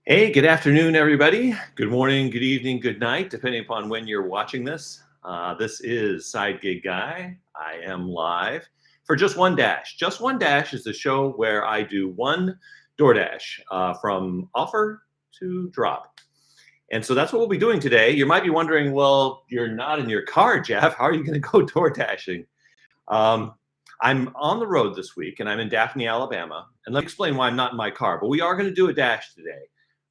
Hey, good afternoon, everybody. Good morning, good evening, good night, depending upon when you're watching this. This is Side Gig Guy. I am live for Just One Dash. Just One Dash is the show where I do one DoorDash from offer to drop. And so that's what we'll be doing today. You might be wondering, well, you're not in your car, Jeff. How are you going to go door dashing? Um, I'm on the road this week and I'm in Daphne, Alabama. And let me explain why I'm not in my car, but we are going to do a dash today.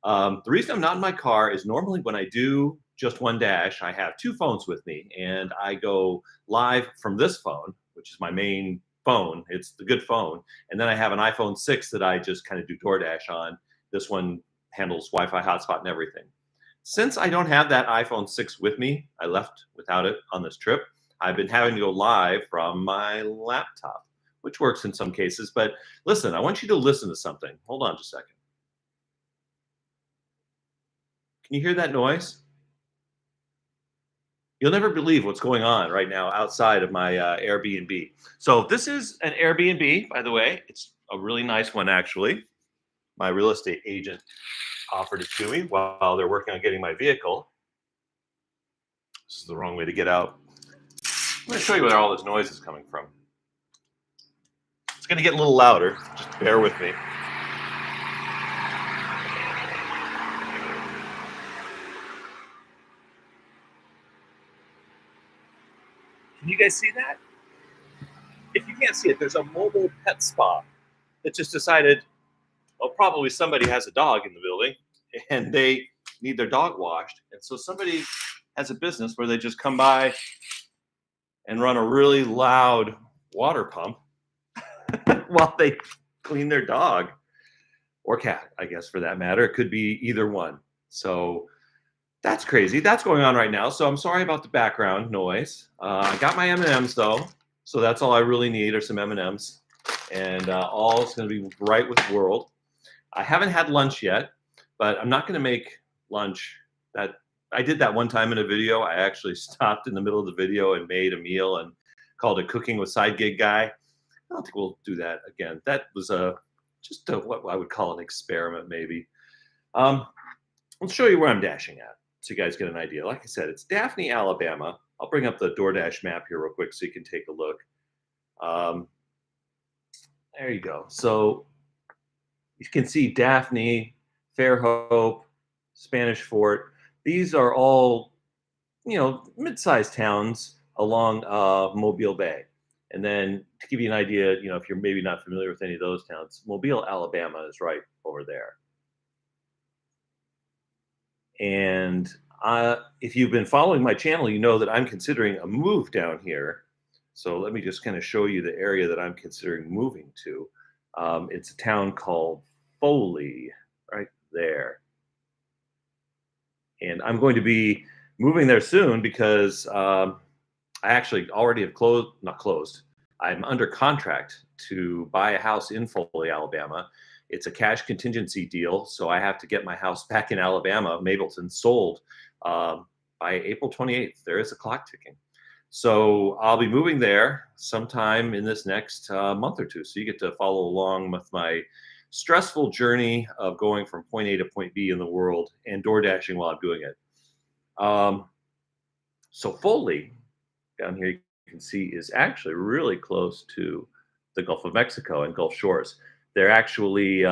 The reason I'm not in my car is normally when I do just one dash, I have two phones with me and I go live from this phone, which is my main phone. It's the good phone. And then I have an iPhone 6 that I just kind of do DoorDash on. This one handles Wi Fi hotspot and everything. Since I don't have that iPhone 6 with me, I left without it on this trip. I've been having to go live from my laptop, which works in some cases. But listen, I want you to listen to something. Hold on just a second. Can you hear that noise? You'll never believe what's going on right now outside of my Airbnb. So this is an Airbnb, by the way. It's a really nice one, actually. My real estate agent offered it to me while they're working on getting my vehicle. This is the wrong way to get out. I'm going to show you where all this noise is coming from. It's going to get a little louder. Just bear with me. Can you guys see that? If you can't see it, there's a mobile pet spa that just decided, well, probably somebody has a dog in the building and they need their dog washed. And so somebody has a business where they just come by and run a really loud water pump while they clean their dog or cat, I guess, for that matter. It could be either one. So that's crazy. That's going on right now. So I'm sorry about the background noise. I got my M&Ms though. So that's all I really need are some M&Ms. And all is going to be right with the world. I haven't had lunch yet, but I'm not going to make lunch. That I did that one time in a video. I actually stopped in the middle of the video and made a meal and called it Cooking with Side Gig Guy. I don't think we'll do that again. That was just what I would call an experiment, maybe. I'll show you where I'm dashing at so you guys get an idea. Like I said, it's Daphne, Alabama. I'll bring up the DoorDash map here real quick so you can take a look. There you go. So you can see Daphne, Fairhope, Spanish Fort. These are all, mid-sized towns along Mobile Bay. And then to give you an idea, if you're maybe not familiar with any of those towns, Mobile, Alabama is right over there. And if you've been following my channel, you know that I'm considering a move down here. So let me just kind of show you the area that I'm considering moving to. It's a town called Foley, right there. And I'm going to be moving there soon because I actually already have not closed. I'm under contract to buy a house in Foley, Alabama. It's a cash contingency deal, so I have to get my house back in Alabama, Mableton, sold by April 28th. There is a clock ticking. So I'll be moving there sometime in this next month or two. So you get to follow along with my stressful journey of going from point A to point B in the world and door dashing while I'm doing it. So Foley, down here you can see, is actually really close to the Gulf of Mexico and Gulf Shores. They're actually,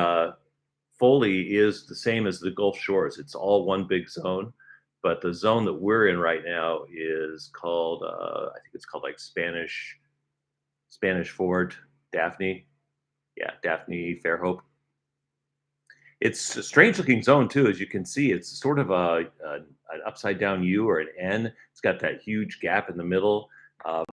Foley is the same as the Gulf Shores. It's all one big zone. But the zone that we're in right now is called, I think it's called like Spanish Fort, Daphne. Yeah, Daphne, Fairhope. It's a strange looking zone too, as you can see. It's sort of an upside down U or an N. It's got that huge gap in the middle,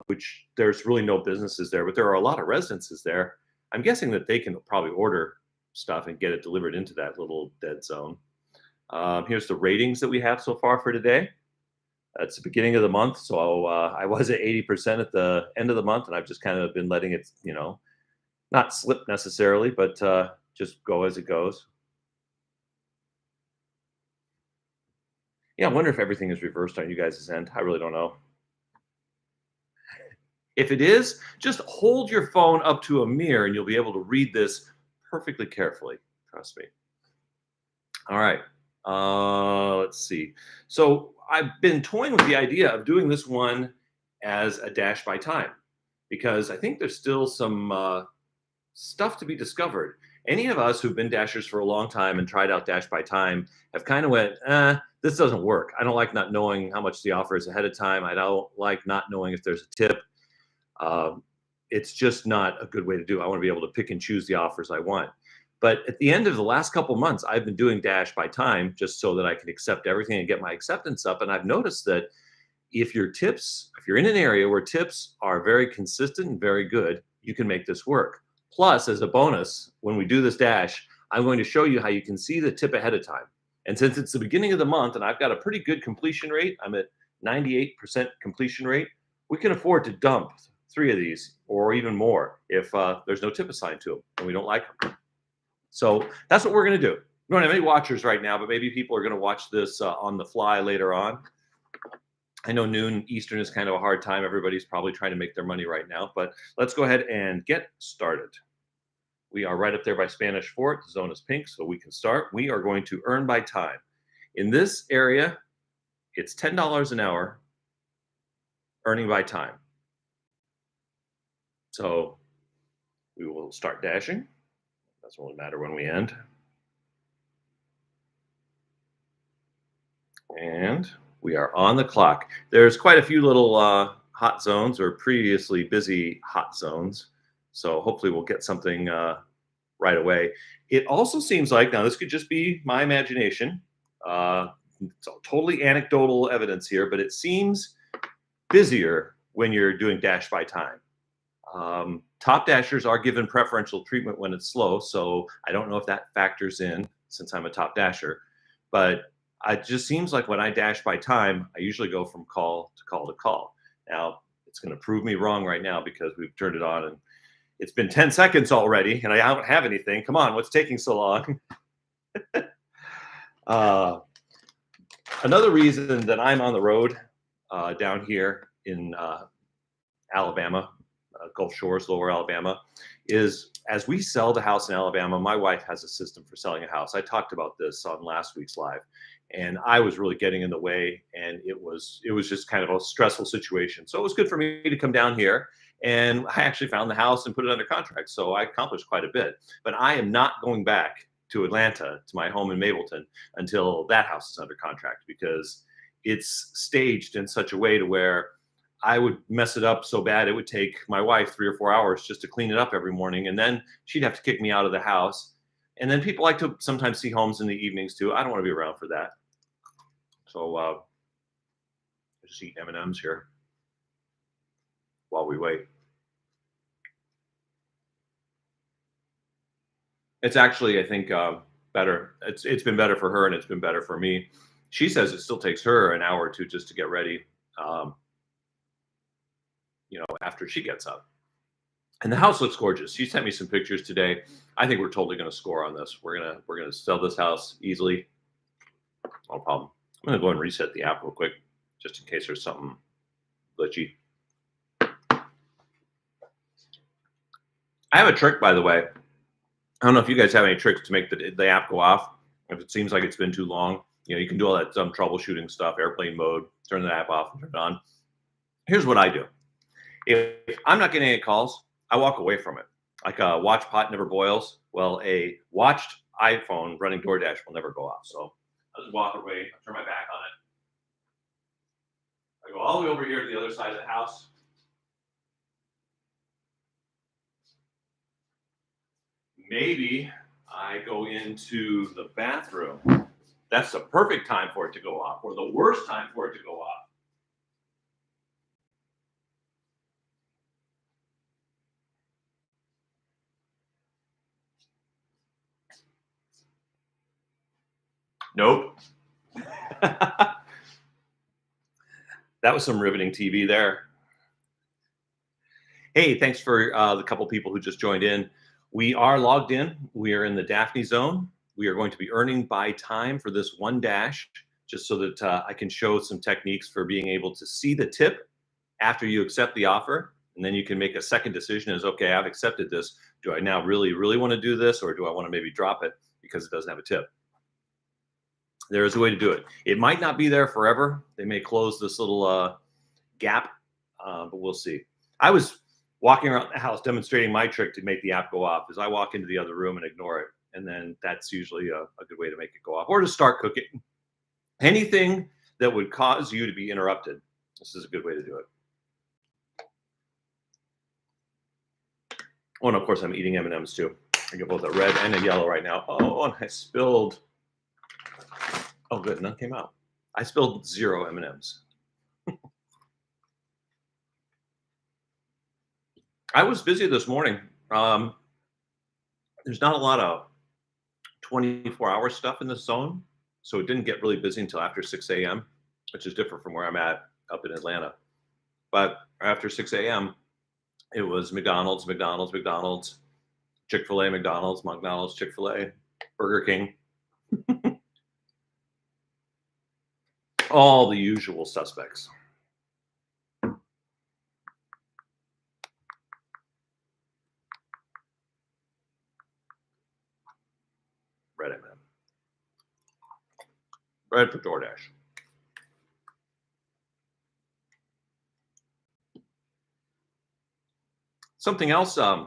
which there's really no businesses there, but there are a lot of residences there. I'm guessing that they can probably order stuff and get it delivered into that little dead zone. Here's the ratings that we have so far for today. It's the beginning of the month, so I was at 80% at the end of the month, and I've just kind of been letting it, not slip necessarily, but just go as it goes. Yeah, I wonder if everything is reversed on you guys' end. I really don't know. If it is, just hold your phone up to a mirror and you'll be able to read this perfectly carefully. Trust me. All right. Let's see. So I've been toying with the idea of doing this one as a dash by time because I think there's still some stuff to be discovered. Any of us who've been dashers for a long time and tried out dash by time have kind of went, this doesn't work. I don't like not knowing how much the offer is ahead of time. I don't like not knowing if there's a tip. Um, it's just not a good way to do. I want to be able to pick and choose the offers I want. But at the end of the last couple months, I've been doing dash by time just so that I can accept everything and get my acceptance up. And I've noticed that if you're in an area where tips are very consistent and very good, you can make this work. Plus, as a bonus, when we do this dash, I'm going to show you how you can see the tip ahead of time. And since it's the beginning of the month and I've got a pretty good completion rate, I'm at 98% completion rate, we can afford to dump 3 of these or even more if there's no tip assigned to them and we don't like them. So that's what we're going to do. We don't have any watchers right now, but maybe people are going to watch this on the fly later on. I know noon Eastern is kind of a hard time. Everybody's probably trying to make their money right now, but let's go ahead and get started. We are right up there by Spanish Fort. The zone is pink, so we can start. We are going to earn by time. In this area, it's $10 an hour, earning by time. So we will start dashing. Doesn't really matter when we end. And we are on the clock. There's quite a few little hot zones or previously busy hot zones. So hopefully we'll get something right away. It also seems like, now this could just be my imagination. It's totally anecdotal evidence here, but it seems busier when you're doing dash by time. Top dashers are given preferential treatment when it's slow. So I don't know if that factors in since I'm a top dasher, but it just seems like when I dash by time, I usually go from call to call to call. Now, it's going to prove me wrong right now because we've turned it on and it's been 10 seconds already and I don't have anything. Come on, what's taking so long? Another reason that I'm on the road down here in Alabama, Gulf Shores, Lower Alabama, is as we sell the house in Alabama, my wife has a system for selling a house. I talked about this on last week's live. And I was really getting in the way, and it was just kind of a stressful situation. So it was good for me to come down here, and I actually found the house and put it under contract. So I accomplished quite a bit. But I am not going back to Atlanta, to my home in Mableton, until that house is under contract because it's staged in such a way to where I would mess it up so bad it would take my wife 3 or 4 hours just to clean it up every morning, and then she'd have to kick me out of the house. And then people like to sometimes see homes in the evenings too. I don't want to be around for that. So just eat M&Ms here while we wait. It's actually, I think, better. It's been better for her and it's been better for me. She says it still takes her an hour or two just to get ready, after she gets up. And the house looks gorgeous. She sent me some pictures today. I think we're totally going to score on this. We're gonna sell this house easily. No problem. I'm going to go and reset the app real quick, just in case there's something glitchy. I have a trick, by the way. I don't know if you guys have any tricks to make the app go off. If it seems like it's been too long, you can do all that troubleshooting stuff, airplane mode, turn the app off and turn it on. Here's what I do. If I'm not getting any calls, I walk away from it. Like a watch pot never boils. Well, a watched iPhone running DoorDash will never go off. So I'll just walk away, I'll turn my back on it. I go all the way over here to the other side of the house. Maybe I go into the bathroom. That's the perfect time for it to go off, or the worst time for it to go off. Nope. That was some riveting TV there. Hey, thanks for the couple people who just joined in. We are logged in. We are in the Daphnie zone. We are going to be earning by time for this one dash, just so that I can show some techniques for being able to see the tip after you accept the offer. And then you can make a second decision as, okay, I've accepted this. Do I now really, really want to do this, or do I want to maybe drop it because it doesn't have a tip? There is a way to do it. It might not be there forever. They may close this little gap, but we'll see. I was walking around the house demonstrating my trick to make the app go off. Is I walk into the other room and ignore it, and then that's usually a good way to make it go off, or to start cooking. Anything that would cause you to be interrupted, this is a good way to do it. Oh, and of course, I'm eating M&Ms too. I get both a red and a yellow right now. Oh, and I spilled. Oh, good, none came out. I spilled 0 M&Ms. I was busy this morning. There's not a lot of 24-hour stuff in this zone, so it didn't get really busy until after 6 a.m., which is different from where I'm at up in Atlanta. But after 6 a.m., it was McDonald's, Chick-fil-A, McDonald's, Chick-fil-A, Burger King. All the usual suspects. Red M&M. Red for DoorDash. Something else I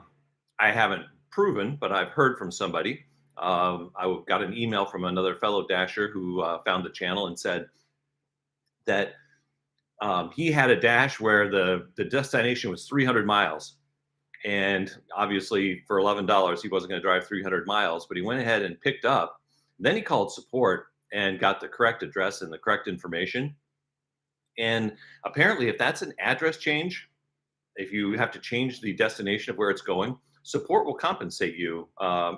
haven't proven, but I've heard from somebody. I got an email from another fellow Dasher who found the channel and said that he had a Dash where the destination was 300 miles. And obviously for $11, he wasn't going to drive 300 miles, but he went ahead and picked up. Then he called support and got the correct address and the correct information. And apparently if that's an address change, if you have to change the destination of where it's going, support will compensate you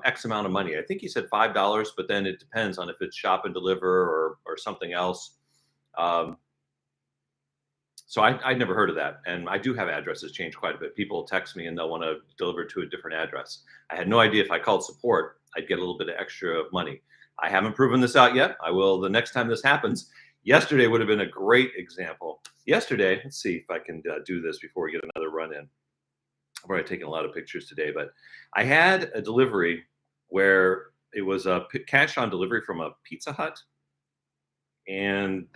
X amount of money. I think he said $5, but then it depends on if it's shop and deliver or something else. So I'd never heard of that. And I do have addresses change quite a bit. People text me and they'll want to deliver to a different address. I had no idea if I called support, I'd get a little bit of extra money. I haven't proven this out yet. I will the next time this happens. Yesterday would have been a great example. Yesterday, let's see if I can do this before we get another run in. I've already taken a lot of pictures today, but I had a delivery where it was a cash on delivery from a Pizza Hut. And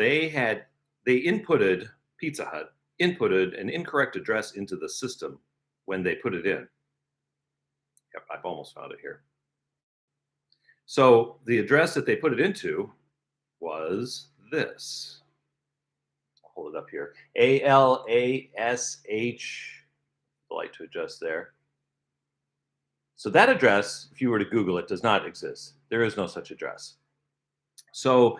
Pizza Hut inputted an incorrect address into the system when they put it in. Yep, I've almost found it here. So the address that they put it into was this. I'll hold it up here. ALASH. The light to adjust there. So that address, if you were to Google it, does not exist. There is no such address. So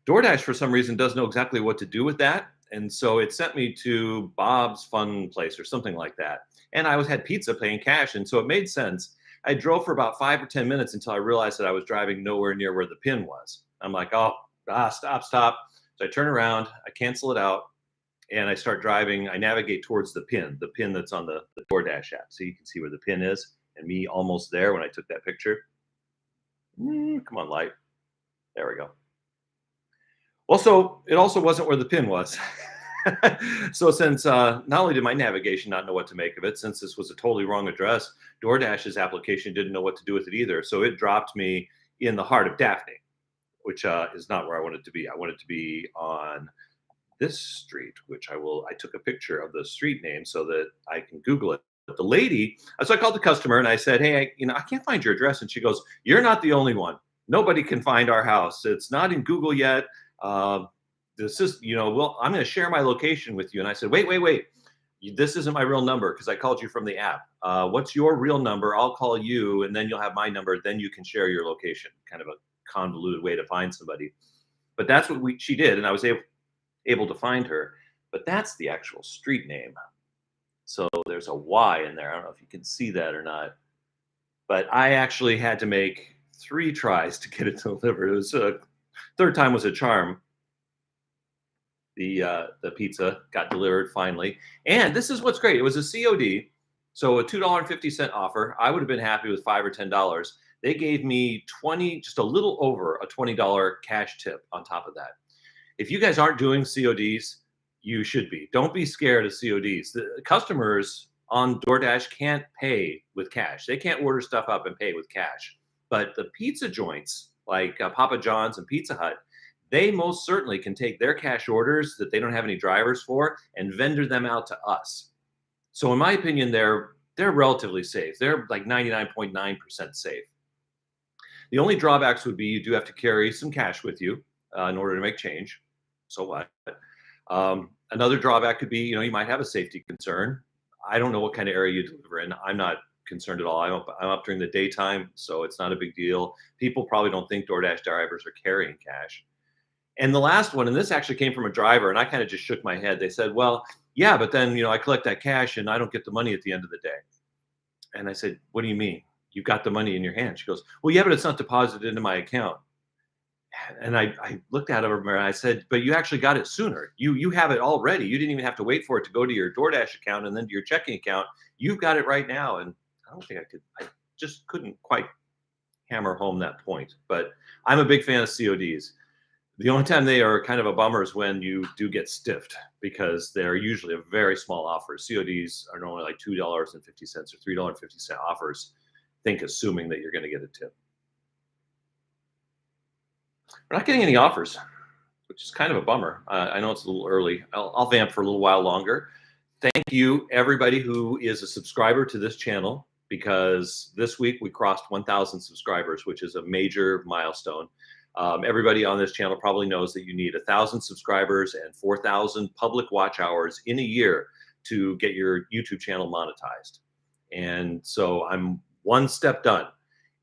DoorDash, for some reason, doesn't know exactly what to do with that. And so it sent me to Bob's Fun Place or something like that. And I had pizza paying cash. And so it made sense. I drove for about 5 or 10 minutes until I realized that I was driving nowhere near where the pin was. I'm like, stop. So I turn around, I cancel it out, and I start driving. I navigate towards the pin that's on the DoorDash app. So you can see where the pin is and me almost there when I took that picture. Come on, light. There we go. Also, it also wasn't where the pin was. So since not only did my navigation not know what to make of it, since this was a totally wrong address, DoorDash's application didn't know what to do with it either. So it dropped me in the heart of Daphnie, which is not where I wanted to be. I wanted to be on this street, which I took a picture of the street name so that I can Google it. But the lady, so I called the customer and I said, hey, I can't find your address. And she goes, you're not the only one. Nobody can find our house. It's not in Google yet. This is, well, I'm going to share my location with you. And I said, wait. This isn't my real number because I called you from the app. What's your real number? I'll call you and then you'll have my number. Then you can share your location. Kind of a convoluted way to find somebody. But that's what she did. And I was able to find her. But that's the actual street name. So there's a Y in there. I don't know if you can see that or not. But I actually had to make 3 tries to get it delivered. It was third time was a charm. The pizza got delivered finally. And this is what's great. It was a COD. So a $2.50 offer. I would have been happy with $5 or $10. They gave me just a little over a $20 cash tip on top of that. If you guys aren't doing CODs, you should be. Don't be scared of CODs. The customers on DoorDash can't pay with cash. They can't order stuff up and pay with cash. But the pizza joints like Papa John's and Pizza Hut, they most certainly can take their cash orders that they don't have any drivers for and vendor them out to us. So in my opinion, they're relatively safe. They're like 99.9% safe. The only drawbacks would be you do have to carry some cash with you in order to make change. So what? Another drawback could be, you might have a safety concern. I don't know what kind of area you deliver in. I'm not concerned at all. I'm up during the daytime, so it's not a big deal. People probably don't think DoorDash drivers are carrying cash. And the last one, and this actually came from a driver, and I kind of just shook my head. They said, "Well, yeah, but then I collect that cash and I don't get the money at the end of the day." And I said, "What do you mean? You've got the money in your hand?" She goes, "Well, yeah, but it's not deposited into my account." And I looked at her and I said, "But you actually got it sooner. You have it already. You didn't even have to wait for it to go to your DoorDash account and then to your checking account. You've got it right now." And I don't think I could. I just couldn't quite hammer home that point. But I'm a big fan of CODs. The only time they are kind of a bummer is when you do get stiffed because they're usually a very small offer. CODs are normally like $2.50 or $3.50 offers. Think assuming that you're going to get a tip. We're not getting any offers, which is kind of a bummer. I know it's a little early. I'll vamp for a little while longer. Thank you, everybody who is a subscriber to this channel, because this week we crossed 1,000 subscribers, which is a major milestone. Everybody on this channel probably knows that you need 1,000 subscribers and 4,000 public watch hours in a year to get your YouTube channel monetized. And so I'm one step done,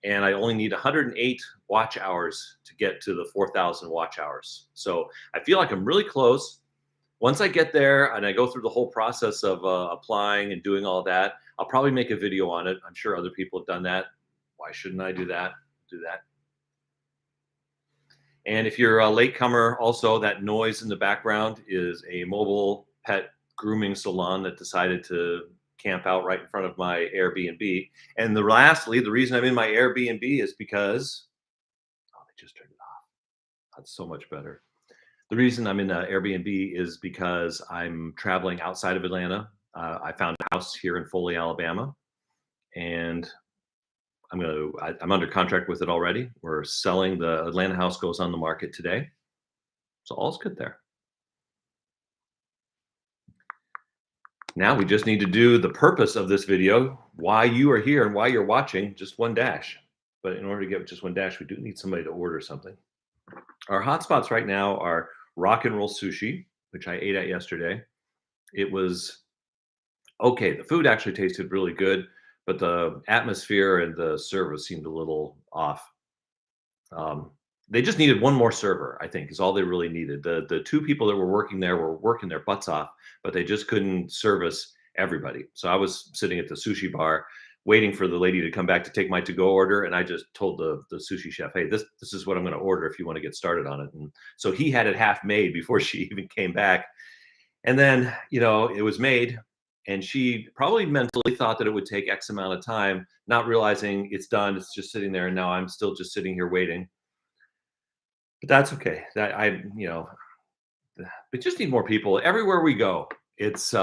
and I only need 108 watch hours to get to the 4,000 watch hours. So I feel like I'm really close. Once I get there and I go through the whole process of applying and doing all that, I'll probably make a video on it. I'm sure other people have done that. Why shouldn't I do that? Do that. And if you're a latecomer, also that noise in the background is a mobile pet grooming salon that decided to camp out right in front of my Airbnb. And lastly, the reason I'm in my Airbnb is because, oh, they just turned it off. That's so much better. The reason I'm in the Airbnb is because I'm traveling outside of Atlanta. I found a house here in Foley, Alabama, and I'm under contract with it already. We're selling. The Atlanta house goes on the market today. So all's good there. Now we just need to do the purpose of this video, why you are here and why you're watching just one dash. But in order to get just one dash, we do need somebody to order something. Our hotspots right now are rock and roll sushi, which I ate at yesterday. It was okay. The food actually tasted really good, but the atmosphere and the service seemed a little off. They just needed one more server, I think, is all they really needed. The two people that were working there were working their butts off, but they just couldn't service everybody. So I was sitting at the sushi bar waiting for the lady to come back to take my to-go order, and I just told the sushi chef, "Hey, this is what I'm going to order if you want to get started on it." And so he had it half made before she even came back. And then, it was made, and she probably mentally thought that it would take X amount of time, not realizing it's done. It's just sitting there, and now I'm still just sitting here waiting. But that's okay. We just need more people. Everywhere we go, it's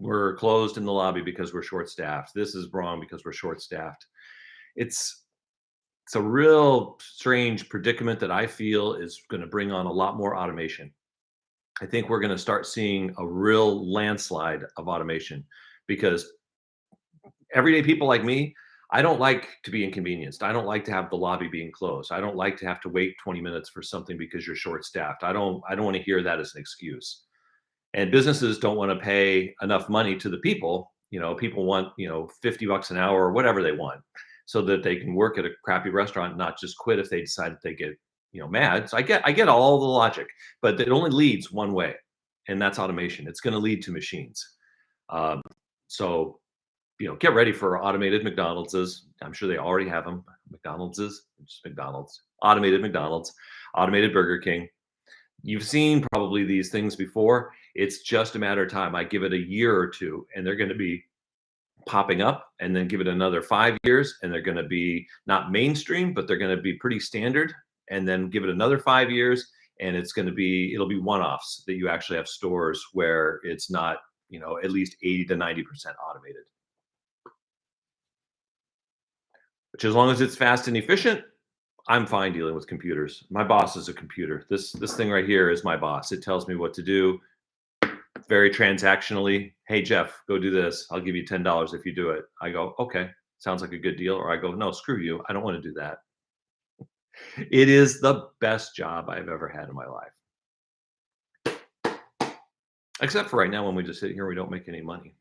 we're closed in the lobby because we're short-staffed. This is wrong because we're short-staffed. It's a real strange predicament that I feel is going to bring on a lot more automation. I think we're going to start seeing a real landslide of automation, because everyday people like me, I don't like to be inconvenienced. I don't like to have the lobby being closed. I don't like to have to wait 20 minutes for something because you're short-staffed. I don't want to hear that as an excuse. And businesses don't want to pay enough money to the people. People want, $50 an hour or whatever they want, so that they can work at a crappy restaurant and not just quit if they decide that they get, mad. So I get all the logic, but it only leads one way, and that's automation. It's going to lead to machines. So get ready for automated McDonald's. I'm sure they already have them. Just McDonald's, automated McDonald's, automated Burger King. You've seen probably these things before. It's just a matter of time. I give it a year or two, and they're going to be popping up, and then give it another 5 years, and they're going to be not mainstream, but they're going to be pretty standard. And then give it another 5 years, and it'll be one-offs that you actually have stores where it's not, at least 80 to 90% automated. Which, as long as it's fast and efficient, I'm fine dealing with computers. My boss is a computer. This thing right here is my boss. It tells me what to do very transactionally. Hey Jeff, go do this. I'll give you $10 if you do it. I go, okay, sounds like a good deal. Or I go, no, screw you. I don't want to do that. It is the best job I've ever had in my life. Except for right now when we just sit here, we don't make any money.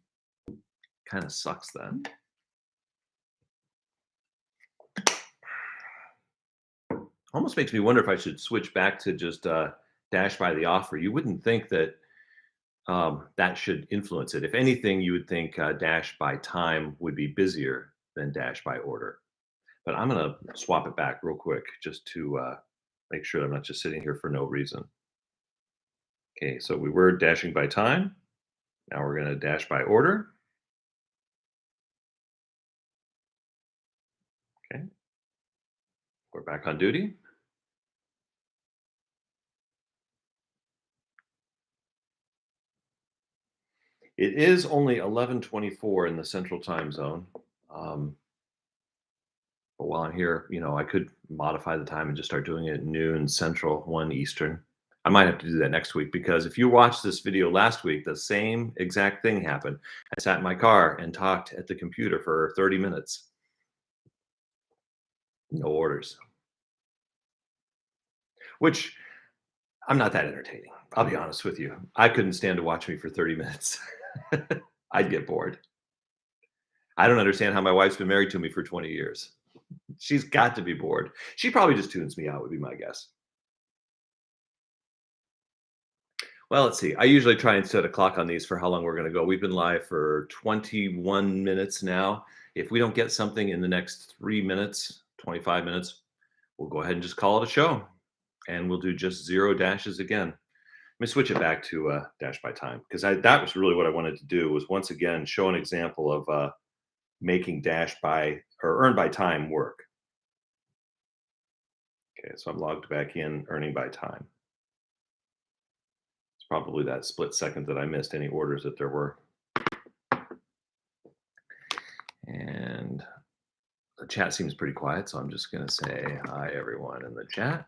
Kind of sucks then. Almost makes me wonder if I should switch back to just dash by the offer. You wouldn't think that that should influence it. If anything, you would think dash by time would be busier than dash by order. But I'm going to swap it back real quick just to make sure I'm not just sitting here for no reason. Okay, so we were dashing by time. Now we're going to dash by order. Okay, we're back on duty. It is only 11:24 in the central time zone. Um, but while I'm here, I could modify the time and just start doing it at noon central, 1 Eastern. I might have to do that next week because if you watched this video last week, the same exact thing happened. I sat in my car and talked at the computer for 30 minutes. No orders. Which I'm not that entertaining. I'll be honest with you. I couldn't stand to watch me for 30 minutes. I'd get bored. I don't understand how my wife's been married to me for 20 years. She's got to be bored. She probably just tunes me out, would be my guess. Well, let's see. I usually try and set a clock on these for how long we're going to go. We've been live for 21 minutes now. If we don't get something in the next 3 minutes, 25 minutes, we'll go ahead and just call it a show. And we'll do just 0 dashes again. Let me switch it back to dash by time because that was really what I wanted to do was once again show an example of making dash by or earn by time work. Okay, so I'm logged back in, earning by time. It's probably that split second that I missed any orders that there were. And the chat seems pretty quiet, so I'm just going to say hi, everyone in the chat.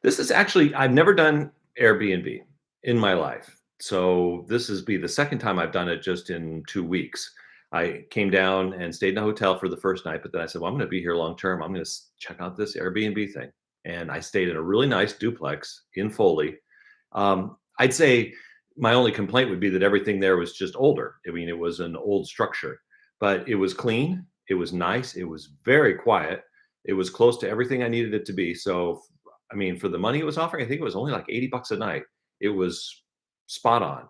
This is actually, I've never done Airbnb in my life. So this is be the second time I've done it just in 2 weeks. I came down and stayed in a hotel for the first night, but then I said, well, I'm going to be here long term. I'm going to check out this Airbnb thing. And I stayed in a really nice duplex in Foley. I'd say my only complaint would be that everything there was just older. I mean, it was an old structure, but it was clean. It was nice. It was very quiet. It was close to everything I needed it to be. So, I mean, for the money it was offering, I think it was only like $80 a night. It was spot on.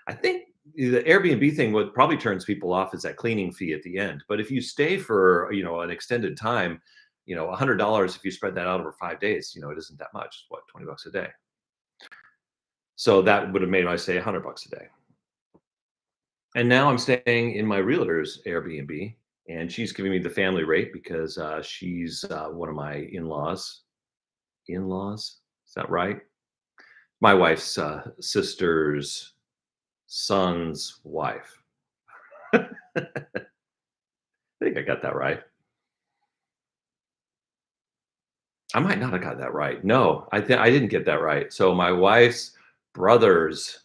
I think the Airbnb thing, what probably turns people off is that cleaning fee at the end. But if you stay for, an extended time, $100, if you spread that out over 5 days, it isn't that much. It's what, $20 a day. So that would have made my stay $100 a day. And now I'm staying in my realtor's Airbnb, and she's giving me the family rate because she's one of my in-laws. In-laws? Is that right? My wife's sister's son's wife. I think I got that right. I might not have got that right. No, I didn't get that right. So my wife's brother's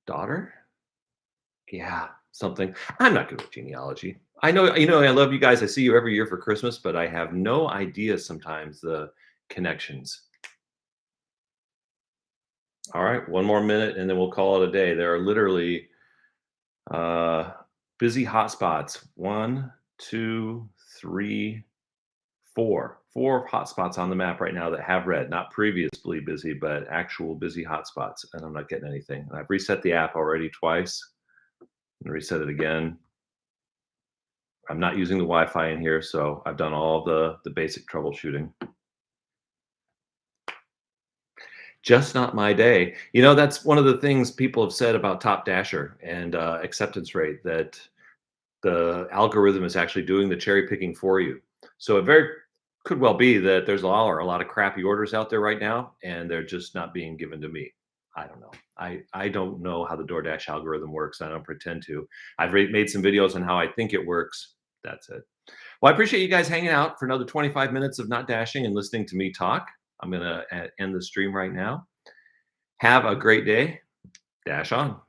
daughter? Yeah, something. I'm not good with genealogy. I know, I love you guys. I see you every year for Christmas, but I have no idea sometimes the connections. All right, one more minute and then we'll call it a day. There are literally busy hotspots. 1, 2, 3, 4. 4 hotspots on the map right now that have red, not previously busy, but actual busy hotspots. And I'm not getting anything. And I've reset the app already twice and reset it again. I'm not using the Wi-Fi in here, so I've done all the basic troubleshooting. Just not my day. That's one of the things people have said about Top Dasher and acceptance rate, that the algorithm is actually doing the cherry picking for you. So it very could well be that there's a lot of crappy orders out there right now, and they're just not being given to me. I don't know. I don't know how the DoorDash algorithm works. I don't pretend to. I've made some videos on how I think it works. That's it. Well, I appreciate you guys hanging out for another 25 minutes of not dashing and listening to me talk. I'm going to end the stream right now. Have a great day. Dash on.